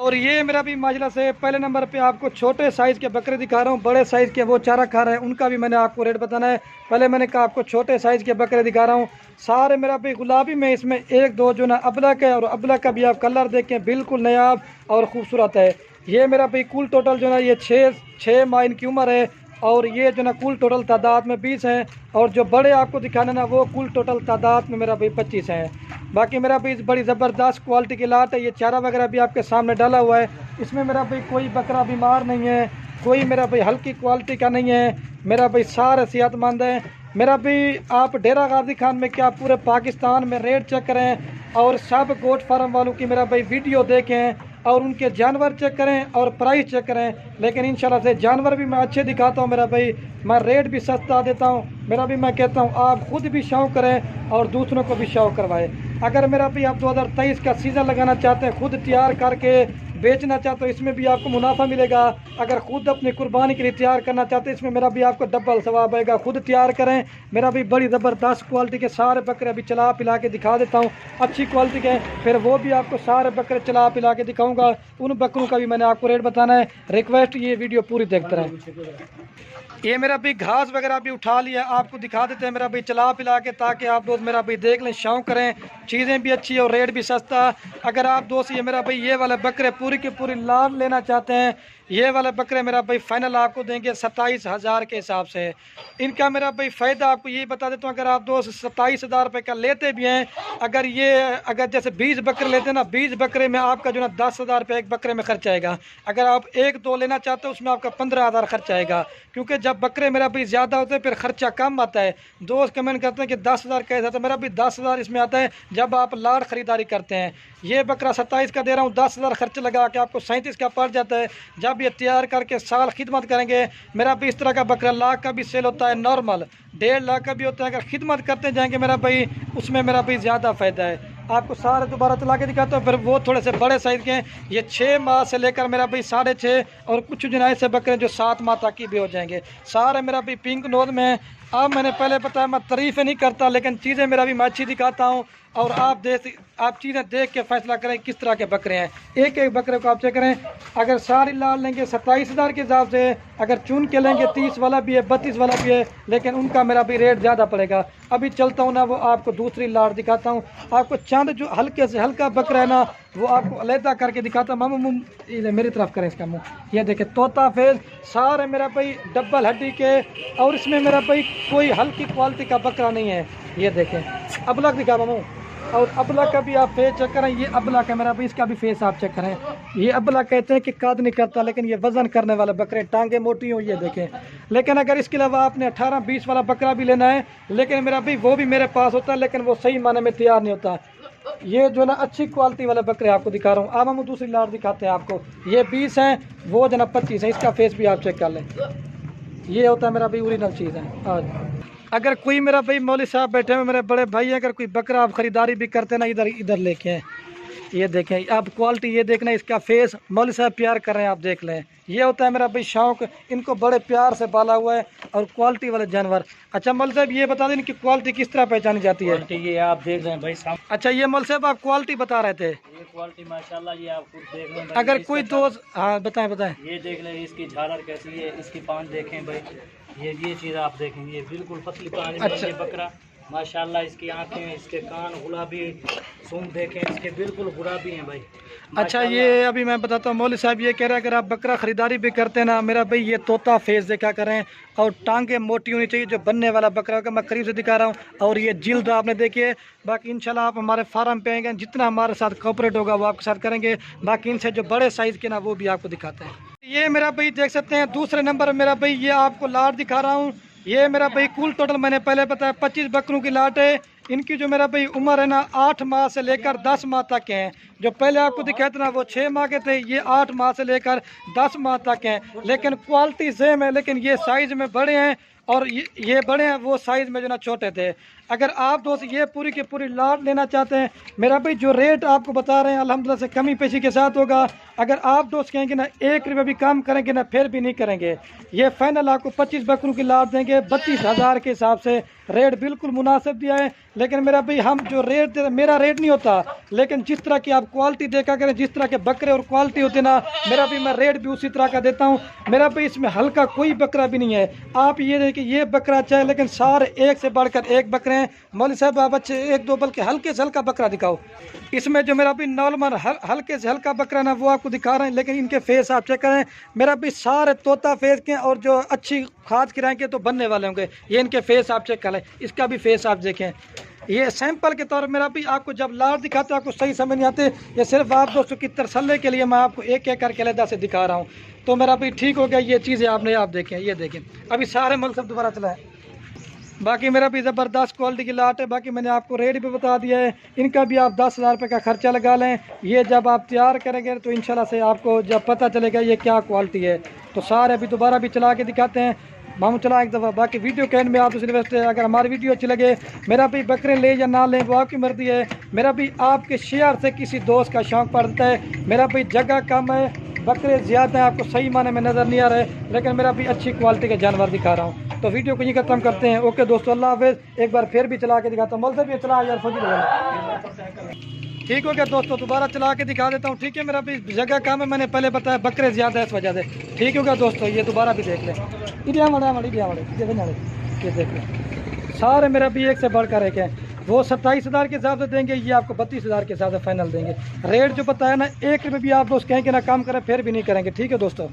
और ये मेरा भी माजरा से पहले नंबर पे आपको छोटे साइज़ के बकरे दिखा रहा हूँ। बड़े साइज़ के वो चारा खा रहे हैं, उनका भी मैंने आपको रेट बताना है। पहले मैंने कहा आपको छोटे साइज़ के बकरे दिखा रहा हूँ। सारे मेरा भी गुलाबी में, इसमें एक दो जो ना अबलक है, और अबलक का भी आप कलर देखें बिल्कुल नायाब और ख़ूबसूरत है। ये मेरा भाई कुल टोटल जो ना ये छः माह इनकी उम्र है, और ये जो ना कुल टोटल तादाद में 20 हैं, और जो बड़े आपको दिखाने ना वो कुल टोटल तादाद में मेरा भाई 25 हैं। बाकी मेरा भाई बड़ी ज़बरदस्त क्वालिटी की लाट है। ये चारा वगैरह भी आपके सामने डाला हुआ है। इसमें मेरा भाई कोई बकरा बीमार नहीं है, कोई मेरा भाई हल्की क्वालिटी का नहीं है। मेरा भाई सारे सेहतमंद हैं। मेरा भी आप डेरा गाजी खान में क्या पूरे पाकिस्तान में रेट चेक करें, और सब गोट फार्म वालों की मेरा भाई वीडियो देखें, और उनके जानवर चेक करें और प्राइस चेक करें। लेकिन इंशाल्लाह से जानवर भी मैं अच्छे दिखाता हूं मेरा भाई, मैं रेट भी सस्ता देता हूं मेरा भी। मैं कहता हूं आप खुद भी शौक़ करें और दूसरों को भी शौक़ करवाएं। अगर मेरा भी आप 2023 का सीज़न लगाना चाहते हैं, खुद तैयार करके बेचना चाहते हो, इसमें भी आपको मुनाफा मिलेगा। अगर खुद अपनी कुर्बानी के लिए तैयार करना चाहते हैं, इसमें मेरा भी आपको डबल सवाब आएगा। खुद तैयार करें। मेरा भी बड़ी ज़बरदस्त क्वालिटी के सारे बकरे अभी चला पिला के दिखा देता हूँ, अच्छी क्वालिटी के, फिर वो भी आपको सारे बकरे चला पिला के दिखाऊंगा। उन बकरों का भी मैंने आपको रेट बताना है। रिक्वेस्ट ये वीडियो पूरी देखते रहें। ये मेरा भी घास वगैरह भी उठा लिया, आपको दिखा देते हैं मेरा भी चला पिला के, ताकि आप दोस्त मेरा भी देख लें, शौक़ करें। चीज़ें भी अच्छी और रेट भी सस्ता। अगर आप दोस्त ये मेरा भाई ये वाले बकरे पूरी की पूरी लाभ लेना चाहते हैं, ये वाले बकरे मेरा भाई फाइनल आपको देंगे 27,000 के हिसाब से। इनका मेरा भाई फ़ायदा आपको ये बता देता हूँ, अगर आप दोस्त 27,000 रुपये का लेते भी हैं, अगर जैसे 20 बकरे लेते हैं ना, 20 बकरे में आपका जो ना 10,000 रुपये एक बकरे में खर्च आएगा। अगर आप 1-2 लेना चाहते हो उसमें आपका 15,000 खर्च आएगा, क्योंकि जब बकरे मेरा भाई ज़्यादा होते हैं फिर खर्चा कम आता है। दोस्त कमेंट करते हैं कि 10,000 कैसे आता है, मेरा भी 10,000 इसमें आता है जब आप लाड़ ख़रीदारी करते हैं। ये बकरा 27 का दे रहा हूँ, 10,000 खर्च लगा के आपको 37 का पड़ जाता है। जब ये तैयार करके साल खिदमत करेंगे, मेरा भी इस तरह का बकरा लाख का भी सेल होता है, नॉर्मल 1.5 लाख का भी होता है। अगर खिदमत करते जाएंगे मेरा भाई, उसमें मेरा भी ज़्यादा फ़ायदा है। आपको सारे दोबारा चला के दिखाता हूँ। फिर वो थोड़े से बड़े साइज़ के हैं, ये 6 माह से लेकर मेरा भाई 6.5, और कुछ जो ऐसे बकरे जो 7 माह तक की भी हो जाएंगे। सारे मेरा भी पिंक नोज में। अब मैंने पहले बताया मैं तारीफ़ें नहीं करता, लेकिन चीज़ें मेरा भी मैं अच्छी दिखाता हूँ, और आप चीज़ें देख के फैसला करें किस तरह के बकरे हैं। एक एक बकरे को आप चेक करें। अगर सारी लाल लेंगे 27,000 के हिसाब से, अगर चुन के लेंगे 30 वाला भी है, 32 वाला भी है, लेकिन उनका मेरा भी रेट ज़्यादा पड़ेगा। अभी चलता हूँ ना, वो आपको दूसरी लाट दिखाता हूँ। आपको चंद जो हल्के से हल्का बकरा है ना, वो आपको अलहदा करके दिखाता हूँ। मामू मेरी तरफ करें इसका मुँह, ये देखें तोता फेस, सारे मेरा भाई डबल हड्डी के, और इसमें मेरा भाई कोई हल्की क्वालिटी का बकरा नहीं है। ये देखें अबलक दिखा मामू, और अबला का भी आप फेस चेक करें। ये अबला का मेरा भी, इसका भी फेस आप चेक करें। ये अबला कहते हैं कि काद नहीं करता, लेकिन ये वज़न करने वाला बकरे, टांगे मोटी हो, ये देखें। लेकिन अगर इसके अलावा आपने 18-20 वाला बकरा भी लेना है, लेकिन मेरा भी वो भी मेरे पास होता है, लेकिन वो सही माने में तैयार नहीं होता। ये जो ना अच्छी क्वालिटी वाले बकरे आपको दिखा रहा हूँ। अब हम दूसरी लाट दिखाते हैं आपको। ये 20 हैं, वो जो ना 25 है। इसका फेस भी आप चेक कर लें। ये होता है मेरा भी ओरिजिनल चीज़ है। आज अगर कोई मेरा भाई मौली साहब बैठे हुए मेरे बड़े भाई, अगर कोई बकरा आप ख़रीदारी भी करते ना, इधर लेके हैं। ये देखें आप क्वालिटी, ये देखना, इसका फेस मौली साहब प्यार कर रहे हैं, आप देख लें। ये होता है मेरा भाई शौक़, इनको बड़े प्यार से पाला हुआ है, और क्वालिटी वाले जानवर। अच्छा मौली साहब ये बता दें इनकी क्वालिटी किस तरह पहचानी जाती है? ये आप देख रहे हैं भाई साहब। अच्छा ये मौली साहब आप क्वालिटी बता रहे थे। ये क्वालिटी माशाल्लाह, ये आप खुद देख रहे हैं। अगर कोई दोस्त, हाँ बताएं। ये देख लें, इसकी झालर कैसी है, इसकी पान देखें भाई। ये चीज़ आप देखेंगे, ये बिल्कुल पतली पानी में। अच्छा। ये बकरा माशाल्लाह, इसकी आंखें, इसके कान गुलाबी, सूंड देखें इसके बिल्कुल गुलाबी हैं भाई। अच्छा ये अभी मैं बताता हूँ, मौलवी साहब ये कह रहे हैं अगर आप बकरा ख़रीदारी भी करते हैं ना मेरा भाई, ये तोता फेस देखा करें, और टांगे मोटी होनी चाहिए, जो बनने वाला बकरा होगा। मैं करीब से दिखा रहा हूँ, और ये जिल्द आपने देखिए। बाकी इंशाल्लाह आप हमारे फार्म पे आएंगे, जितना हमारे साथ कोऑपरेट होगा वो आपके साथ करेंगे। बाकी इनसे जो बड़े साइज़ के ना, वो भी आपको दिखाते हैं। ये मेरा भाई देख सकते हैं दूसरे नंबर मेरा भाई, ये आपको लाट दिखा रहा हूँ। ये मेरा भाई कुल टोटल मैंने पहले बताया 25 बकरों की लाट है। इनकी जो मेरा भाई उम्र है ना 8 माह से लेकर 10 माह तक के हैं। जो पहले आपको दिखाया था ना वो 6 माह के थे, ये 8 माह से लेकर 10 माह तक हैं। लेकिन क्वालिटी सेम है, लेकिन ये साइज़ में बड़े हैं और ये बड़े हैं, वो साइज़ में जो ना छोटे थे। अगर आप दोस्त ये पूरी की पूरी लाट लेना चाहते हैं, मेरा भाई जो रेट आपको बता रहे हैं अल्हम्दुलिल्लाह से कमी पेशी के साथ होगा। अगर आप दोस्त कहेंगे ना 1 रुपये भी कम करेंगे ना, फिर भी नहीं करेंगे। ये फाइनल आपको 25 बकरों की लाट देंगे 32,000 के हिसाब से। रेट बिल्कुल मुनासिब दिया है। लेकिन मेरा भाई हम जो रेट दे, मेरा रेट नहीं होता, लेकिन जिस तरह की आप क्वालिटी देखा करें, जिस तरह के बकरे और क्वालिटी होते ना, मेरा भी मैं रेट भी उसी तरह का देता हूँ। मेरा भाई इसमें हल्का कोई बकरा भी नहीं है। आप ये देखिए ये बकरा चाहे, लेकिन सारे एक से बढ़कर एक बकरे हैं। मौलवी साहब आप अच्छे 1-2 बल्कि हल्के से हल्का बकरा दिखाओ। इसमें जो मेरा भी नॉर्मल हल्के से हल्का बकरा ना, वो आपको दिखा रहे हैं। लेकिन इनके फेस आप चेक करें, मेरा भी सारे तोता फेस के, और जो अच्छी खाद खिलाएंगे तो बनने वाले होंगे। ये इनके फेस आप चेक करें, इसका भी फेस आप देखें। ये सैंपल के तौर पर मेरा भी आपको जब लाट दिखाते आपको सही समझ नहीं आते। ये सिर्फ आप दोस्तों की तसल्ली के लिए मैं आपको एक एक करके अलग से दिखा रहा हूँ। तो मेरा भी ठीक हो गया। ये चीज़ें आपने आप देखें, ये देखें अभी सारे मल सब दोबारा चला है। बाकी मेरा भी ज़बरदस्त क्वालिटी की लाट है। बाकी मैंने आपको रेट भी बता दिया है। इनका भी आप 10,000 रुपये का खर्चा लगा लें। ये जब आप तैयार करेंगे तो इंशाल्लाह से आपको जब पता चलेगा ये क्या क्वालिटी है। तो सारे अभी दोबारा भी चला के दिखाते हैं। हम चला एक दफ़ा। बाकी वीडियो के एंड में आप रिक्वेस्ट है, अगर हमारी वीडियो अच्छी लगे, मेरा भी बकरे ले या ना लें वो आपकी मर्जी है। मेरा भी आपके शेयर से किसी दोस्त का शौक़ पड़ता है। मेरा भी जगह कम है, बकरे ज़्यादा हैं, आपको सही माने में नज़र नहीं आ रहे, लेकिन मेरा भी अच्छी क्वालिटी के जानवर दिखा रहा हूँ। तो वीडियो को यहीं ख़त्म करते हैं। ओके दोस्तों, अल्लाह हाफ़िज़। एक बार फिर भी चला के दिखाता हूँ। मल से भी चला यार ठीक हो गया दोस्तों, दोबारा चला के दिखा देता हूँ। ठीक है, मेरा भी जगह कम है, मैंने पहले बताया बकरे ज़्यादा है इस वजह से। ठीक हो गया दोस्तों, ये दोबारा भी देख लें। ये देख लें सारे मेरा भी एक से बढ़कर एक है। वो 27,000 के हिसाब से देंगे, ये आपको 32,000 के हिसाब से फाइनल देंगे। रेट जो बताया ना 1 रुपये भी आप दोस्त कहेंगे ना कम करें, फिर भी नहीं करेंगे। ठीक है दोस्तों।